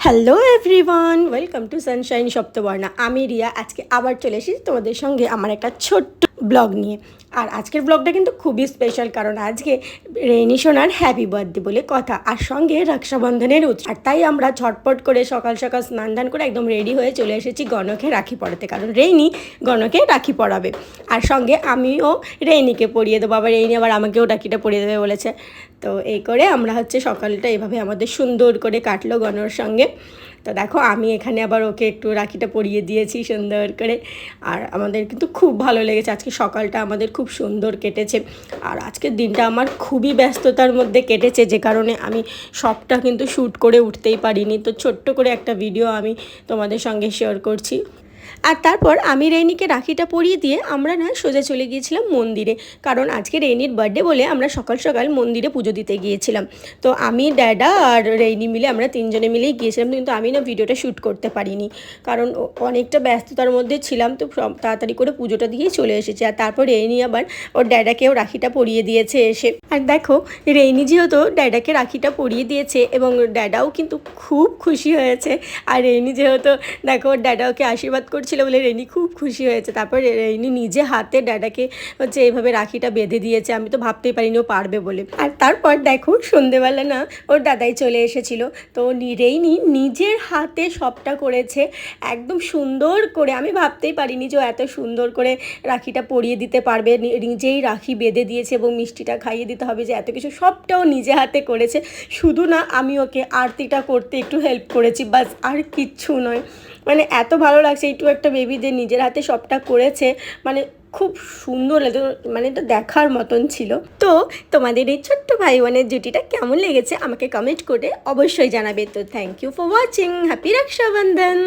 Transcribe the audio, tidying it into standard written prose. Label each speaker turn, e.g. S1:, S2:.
S1: Hello everyone, welcome to sunshine Saptabarna. আমি রিয়া। আজকে আবার চলে এসেছি তোমাদের সঙ্গে আমার একটা ছোট্ট ব্লগ নিয়ে। আর আজকের ব্লগটা কিন্তু খুবই স্পেশাল, কারণ আজকে রেইনি সোনার হ্যাপি বার্থডে বলে কথা, আর সঙ্গে রক্ষাবন্ধনের উৎসব। আর তাই আমরা ঝটপট করে সকাল সকাল স্নান ধান করে একদম রেডি হয়ে চলে এসেছি গণকে রাখি পরাতে, কারণ রেইনি গণকে রাখি পরাবে। আর সঙ্গে আমিও রেইনিকে পরিয়ে দেবো, আবার রেইনি আবার আমাকেও রাখিটা পরিয়ে দেবে বলেছে। তো এই করে আমরা সকালটা এভাবে আমাদের সুন্দর করে কাটলো গণর সঙ্গে। তো দেখো আমি এখানে আবার ওকে একটু রাখিটা পরিয়ে দিয়েছি সুন্দর করে। আর আমাদের কিন্তু খুব ভালো লেগেছে, আজকে সকালটা আমাদের খুব সুন্দর কেটেছে। আর আজকের দিনটা আমার খুবই ব্যস্ততার মধ্যে কেটেছে, যে কারণে আমি সবটা কিন্তু শ্যুট করে উঠতেই পারিনি। তো ছোট্ট করে একটা ভিডিও আমি তোমাদের সঙ্গে শেয়ার করছি। আর তারপর আমি রেইনিকে রাখিটা পরিয়ে দিয়ে আমরা সোজা চলে গিয়েছিলাম মন্দিরে, কারণ আজকে রেইনির বার্থডে বলে আমরা সকাল সকাল মন্দিরে পুজো দিতে গিয়েছিলাম। তো আমি, ড্যাডা আর রেইনি মিলে আমরা তিনজনে মিলেই গিয়েছিলাম, কিন্তু আমি ভিডিওটা শ্যুট করতে পারিনি, কারণ অনেকটা ব্যস্ততার মধ্যে ছিলাম। তো তাড়াতাড়ি করে পুজোটা দিয়েই চলে এসেছি। আর তারপর রেইনি আবার ওর ড্যাডাকেও রাখিটা পরিয়ে দিয়েছে এসে। আর দেখো রেইনি যেহেতু ড্যাডাকে রাখিটা পরিয়ে দিয়েছে এবং ড্যাডাও কিন্তু খুব খুশি হয়েছে। আর রেইনি যেহেতু দেখো ড্যাডা ওকে আশীর্বাদ করছিল বলে রেইনি খুব খুশি হয়েছে। তারপর রেইনি নিজে হাতে ড্যাডাকে এইভাবে রাখিটা বেঁধে দিয়েছে, আমি তো ভাবতেই পারিনি ও পারবে বলে। আর তারপর দেখো সন্ধেবেলা ওর দাদাই চলে এসেছিল। তো রেইনি নিজের হাতে সবটা করেছে একদম সুন্দর করে। আমি ভাবতেই পারিনি যে ও এত সুন্দর করে রাখিটা পরিয়ে দিতে পারবে। নিজেই রাখি বেঁধে দিয়েছে এবং মিষ্টিটা খাইয়ে দিতে হবে, যে এত কিছু সবটাও নিজে হাতে করেছে। শুধু আমি ওকে আরতিটা করতে একটু হেল্প করেছি, বাস, আর কিচ্ছু নয়। এত ভালো লাগছে একটু একটা বেবিদের নিজের হাতে সবটা করেছে, খুব সুন্দর লাগে। এটা দেখার মতন ছিল। তো তোমাদের এই ছোট্ট ভাই বোনের জুটিটা কেমন লেগেছে আমাকে কমেন্ট করে অবশ্যই জানাবে। তো thank you for watching. Happy Rakshabandhan.